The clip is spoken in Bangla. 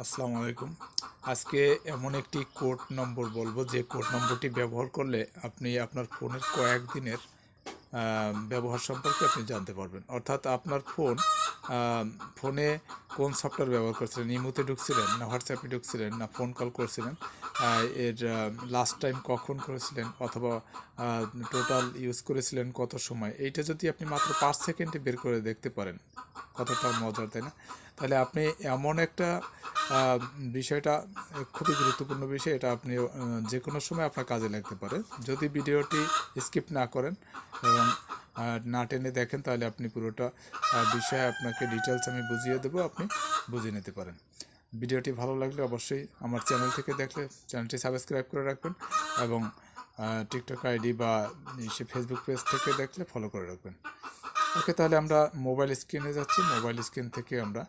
আসসালামু আলাইকুম। আজকে এমন একটি কোড নম্বর বলবো যে কোড নম্বরটি ব্যবহার করলে আপনি আপনার ফোনের কয়েকদিনের ব্যবহার সম্পর্কে আপনি জানতে পারবেন। অর্থাৎ আপনার ফোনে কোন সফটওয়্যার ব্যবহার করছিলেন, ইমোতে ঢুকছিলেন না হোয়াটসঅ্যাপে ঢুকছিলেন না ফোন কল করছিলেন, এর লাস্ট টাইম কখন করেছিলেন অথবা টোটাল ইউজ করেছিলেন কত সময়, এইটা যদি আপনি মাত্র 5 সেকেন্ডে বের করে দেখতে পারেন কতটা মজার, তাই না? তাহলে আপনি এমন একটা বিষয়টা খুবই গুরুত্বপূর্ণ বিষয়, এটা আপনি যে কোনো সময় আপনার কাজে লাগতে পারে যদি ভিডিওটি স্কিপ না করেন এবং না টেনে দেখেন। তাহলে আপনি পুরোটা বিষয় আপনাকে ডিটেলস আমি বুঝিয়ে দেবো, আপনি বুঝে নিতে পারেন। ভিডিওটি ভালো লাগলে অবশ্যই আমার চ্যানেল থেকে দেখলে চ্যানেলটি সাবস্ক্রাইব করে রাখবেন এবং টিকটক আইডি বা ফেসবুক পেজ থেকে দেখলে ফলো করে রাখবেন। ওকে, তাহলে আমরা মোবাইল স্ক্রিনে যাচ্ছি। মোবাইল স্ক্রিন থেকে আমরা